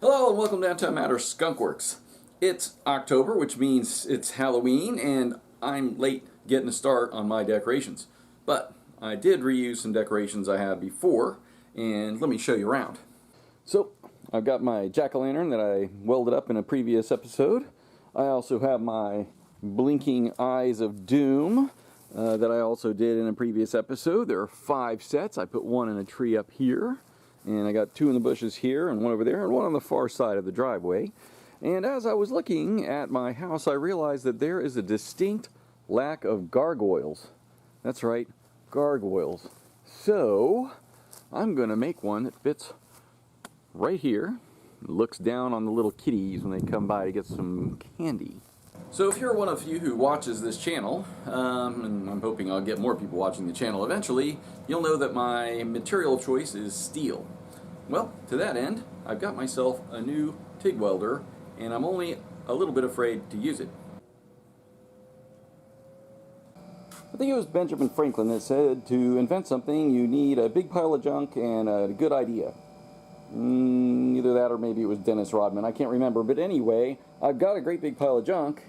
Hello and welcome to Antimatter Skunkworks. It's October, which means it's Halloween, and I'm late getting a start on my decorations. But I did reuse some decorations I had before, and let me show you around. So, I've got my jack-o'-lantern that I welded up in a previous episode. I also have my blinking eyes of doom that I also did in a previous episode. There are 5 sets. I put one in a tree up here. And I got 2 in the bushes here, and one over there, and one on the far side of the driveway. And as I was looking at my house, I realized that there is a distinct lack of gargoyles. That's right, gargoyles. So, I'm going to make one that fits right here. It looks down on the little kitties when they come by to get some candy. So if you're one of you who watches this channel, and I'm hoping I'll get more people watching the channel eventually, you'll know that my material of choice is steel. Well, to that end, I've got myself a new TIG welder, and I'm only a little bit afraid to use it. I think it was Benjamin Franklin that said to invent something you need a big pile of junk and a good idea. Either that or maybe it was Dennis Rodman, I can't remember, but anyway, I've got a great big pile of junk,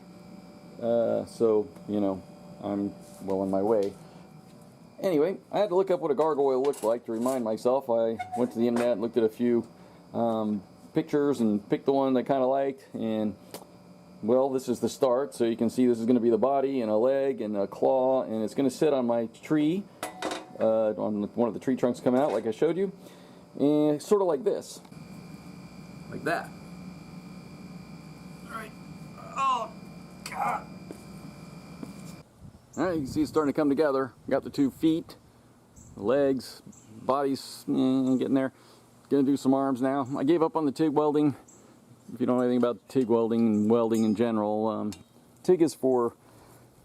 so, you know, I'm well on my way. Anyway, I had to look up what a gargoyle looked like to remind myself. I went to the internet and looked at a few pictures and picked the one I kind of liked, and, well, this is the start, so you can see this is going to be the body and a leg and a claw, and it's going to sit on my tree, on one of the tree trunks coming out like I showed you. And sort of like this. Like that. Alright. Oh, God. Alright, you can see it's starting to come together. Got the 2 feet, the legs, body's getting there. Gonna do some arms now. I gave up on the TIG welding. If you don't know anything about TIG welding and welding in general, TIG is for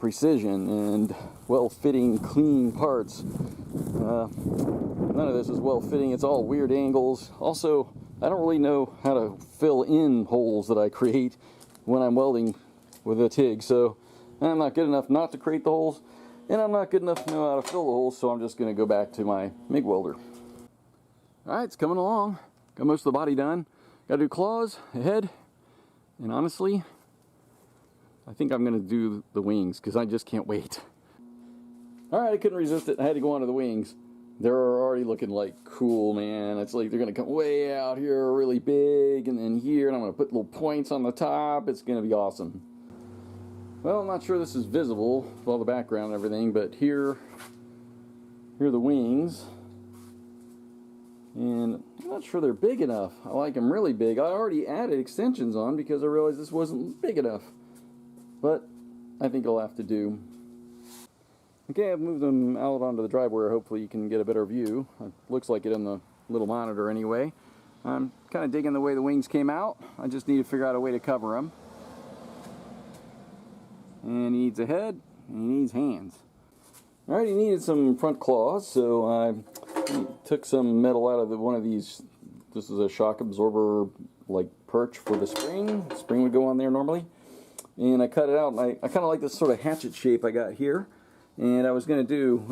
precision and well-fitting, clean parts. None of this is well-fitting. It's all weird angles. Also, I don't really know how to fill in holes that I create when I'm welding with a TIG, so I'm not good enough not to create the holes, and I'm not good enough to know how to fill the holes, so I'm just going to go back to my MIG welder. Alright, it's coming along. Got most of the body done. Got to do claws, a head, and honestly, I think I'm going to do the wings, because I just can't wait. Alright, I couldn't resist it. I had to go on to the wings. They're already looking like cool, man. It's like they're going to come way out here really big, and then here, and I'm going to put little points on the top. It's going to be awesome. Well, I'm not sure this is visible with all the background and everything, but here are the wings. And I'm not sure they're big enough. I like them really big. I already added extensions on because I realized this wasn't big enough. But I think it'll have to do. Okay, I've moved them out onto the driveway. Hopefully you can get a better view. It looks like it in the little monitor anyway. I'm kind of digging the way the wings came out. I just need to figure out a way to cover them. And he needs a head, and he needs hands. Alright, he needed some front claws, so I took some metal out of one of these. This is a shock absorber like perch for the spring. The spring would go on there normally. And I cut it out, and I kind of like this sort of hatchet shape I got here. And I was going to do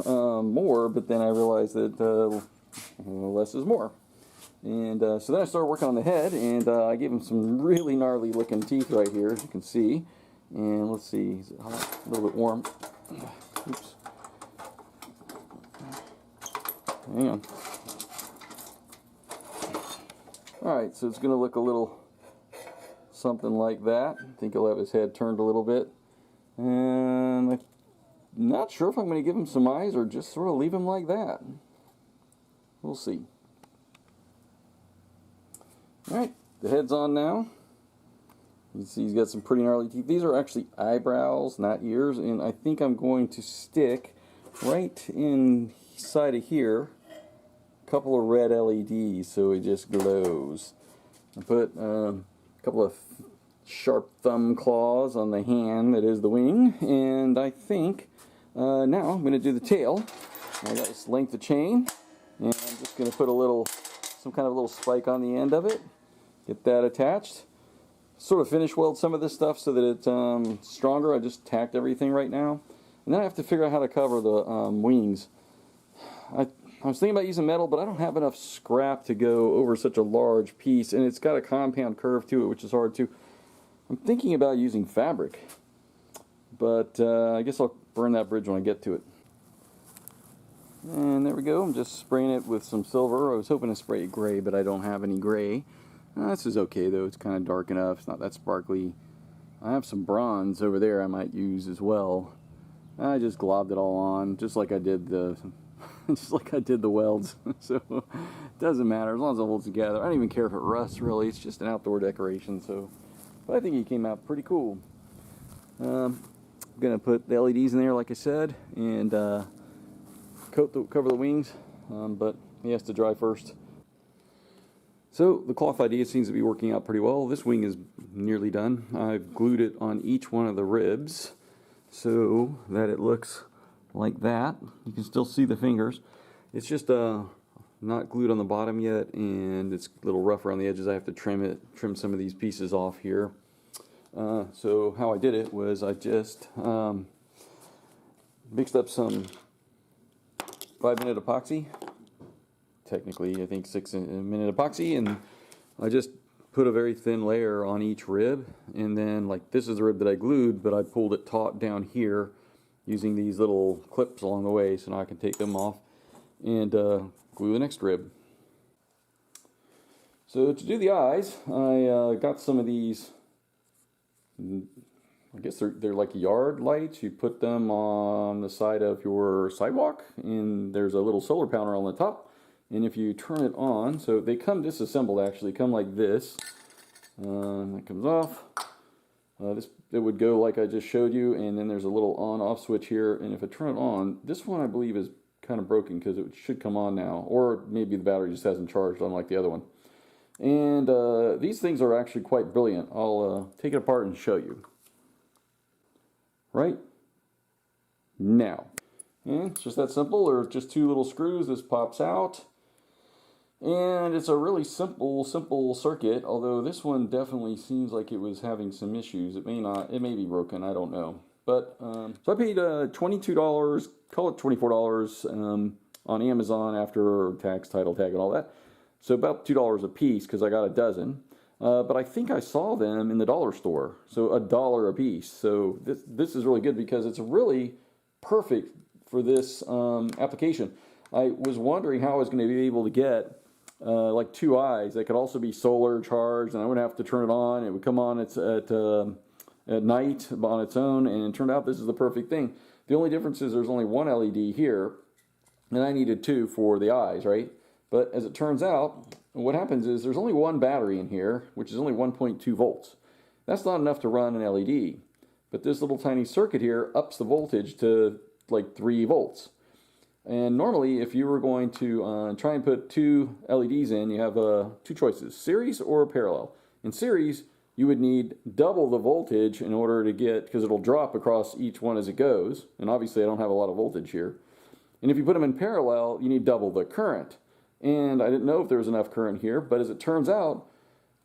more, but then I realized that less is more. And so then I started working on the head, and I gave him some really gnarly looking teeth right here, as you can see. And let's see, is it hot? A little bit warm. Oops. Hang on. Alright, so it's going to look a little something like that. I think he'll have his head turned a little bit. And I'm not sure if I'm going to give him some eyes or just sort of leave him like that. We'll see. Alright, the head's on now. You can see he's got some pretty gnarly teeth. These are actually eyebrows, not ears, and I think I'm going to stick right inside of here a couple of red LEDs so it just glows. I put a couple of sharp thumb claws on the hand that is the wing, and I think now I'm going to do the tail. I got this length of chain, and I'm just going to put some kind of little spike on the end of it, get that attached. Sort of finish weld some of this stuff so that it's stronger. I just tacked everything right now, and then I have to figure out how to cover the wings. I I was thinking about using metal, but I don't have enough scrap to go over such a large piece, and it's got a compound curve to it, which is hard too. I'm thinking about using fabric, but I guess I'll burn that bridge when I get to it. And there we go. I'm just spraying it with some silver. I was hoping to spray it gray, but I don't have any gray. This is okay though. It's kind of dark enough. It's not that sparkly. I have some bronze over there I might use as well. I just globbed it all on, just like I did the welds. So it doesn't matter as long as it holds together. I don't even care if it rusts really. It's just an outdoor decoration. So, but I think it came out pretty cool. I'm gonna put the LEDs in there, like I said, and cover the wings, but he has to dry first. So the cloth idea seems to be working out pretty well. This wing is nearly done. I've glued it on each one of the ribs so that it looks like that. You can still see the fingers. It's just not glued on the bottom yet, and it's a little rough around the edges. I have to trim some of these pieces off here. So how I did it was I just mixed up some 5-minute epoxy. Technically, I think 6-minute epoxy, and I just put a very thin layer on each rib, and then like this is the rib that I glued, but I pulled it taut down here using these little clips along the way, so now I can take them off and glue the next rib. So to do the eyes, I got some of these, I guess they're like yard lights. You put them on the side of your sidewalk, and there's a little solar panel on the top. And if you turn it on, so they come disassembled actually, come like this. That comes off. It would go like I just showed you, and then there's a little on-off switch here. And if I turn it on, this one I believe is kind of broken because it should come on now, or maybe the battery just hasn't charged unlike the other one. And these things are actually quite brilliant. I'll take it apart and show you. Right now. And it's just that simple. There's just 2 little screws. This pops out. And it's a really simple circuit, although this one definitely seems like it was having some issues. It may not, it may be broken, I don't know. But, so I paid $22, call it $24 on Amazon after tax, title tag, and all that. So about $2 a piece because I got a dozen. But I think I saw them in the dollar store, so $1 a piece. So this is really good because it's really perfect for this application. I was wondering how I was going to be able to get like 2 eyes that could also be solar charged, and I wouldn't have to turn it on. It would come on at night on its own, and it turned out this is the perfect thing. The only difference is there's only 1 LED here, and I needed 2 for the eyes, right? But as it turns out, what happens is there's only 1 battery in here, which is only 1.2 volts. That's not enough to run an LED, but this little tiny circuit here ups the voltage to like 3 volts. And normally, if you were going to try and put 2 LEDs in, you have 2 choices, series or parallel. In series, you would need double the voltage in order to get, because it'll drop across each one as it goes, and obviously I don't have a lot of voltage here. And if you put them in parallel, you need double the current. And I didn't know if there was enough current here, but as it turns out,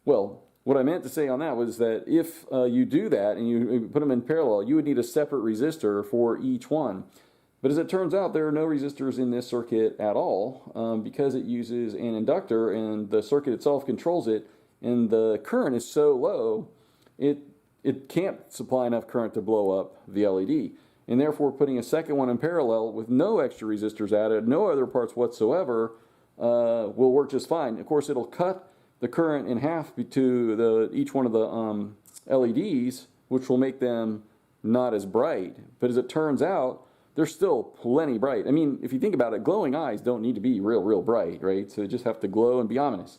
well, what I meant to say on that was that if you do that and you put them in parallel, you would need a separate resistor for each one. But as it turns out, there are no resistors in this circuit at all because it uses an inductor and the circuit itself controls it, and the current is so low it can't supply enough current to blow up the LED. And therefore, putting a second one in parallel with no extra resistors added, no other parts whatsoever, will work just fine. Of course, it'll cut the current in half to each one of the LEDs, which will make them not as bright. But as it turns out, they're still plenty bright. I mean, if you think about it, glowing eyes don't need to be real bright, right? So they just have to glow and be ominous.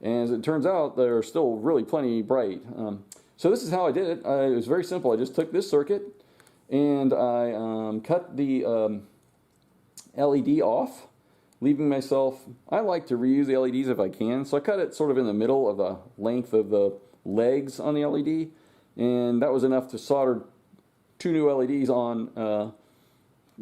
And as it turns out, they're still really plenty bright. So this is how I did it. It was very simple. I just took this circuit and I cut the LED off, leaving myself, I like to reuse the LEDs if I can, so I cut it sort of in the middle of the length of the legs on the LED, and that was enough to solder 2 new LEDs on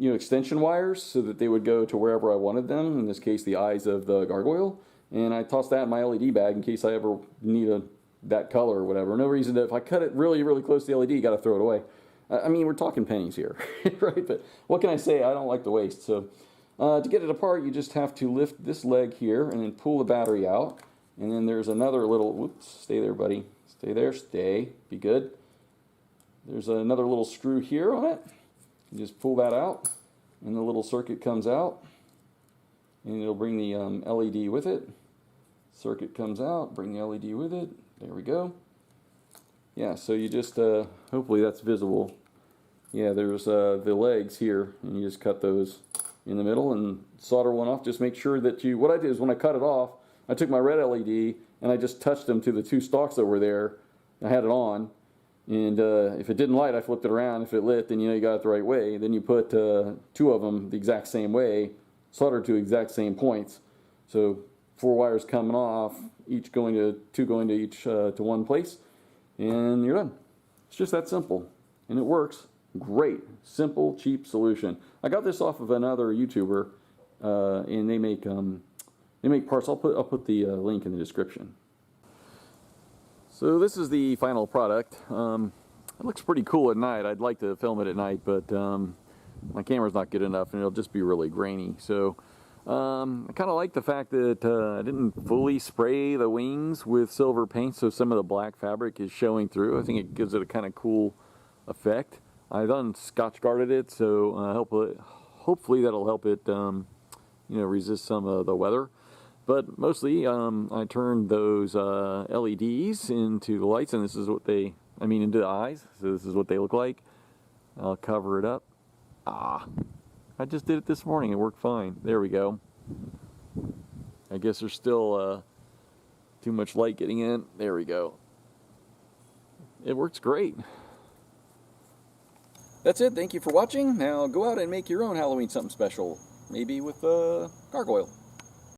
extension wires so that they would go to wherever I wanted them, in this case the eyes of the gargoyle, and I tossed that in my LED bag in case I ever need that color or whatever. No reason to, if I cut it really close to the LED, got to throw it away. I mean, we're talking pennies here, right? But what can I say? I don't like to waste, so To get it apart, you just have to lift this leg here and then pull the battery out. And then there's another little, whoops, stay there, buddy. Stay there, stay, be good. There's another little screw here on it. You just pull that out, and the little circuit comes out. And it'll bring the LED with it. Circuit comes out, bring the LED with it. There we go. Yeah, so you just, hopefully that's visible. Yeah, there's the legs here, and you just cut those in the middle and solder one off. Just make sure that you, what I did is when I cut it off, I took my red LED and I just touched them to the two stalks that were there. I had it on, and if it didn't light, I flipped it around. If it lit, then you know you got it the right way. Then you put two of them the exact same way, soldered to exact same points. So 4 wires coming off, two going to each to one place, and you're done. It's just that simple, and it works great. Simple, cheap solution. I got this off of another YouTuber, and they make parts. I'll put the link in the description. So this is the final product. It looks pretty cool at night. I'd like to film it at night, but my camera's not good enough, and it'll just be really grainy. So I kind of like the fact that I didn't fully spray the wings with silver paint, so some of the black fabric is showing through. I think it gives it a kind of cool effect. I done Scotch guarded it, so hopefully that'll help it, resist some of the weather. But mostly, I turned those LEDs into the lights, and this is what into the eyes. So this is what they look like. I'll cover it up. I just did it this morning. It worked fine. There we go. I guess there's still too much light getting in. There we go. It works great. That's it. Thank you for watching. Now go out and make your own Halloween something special. Maybe with Gargoyle.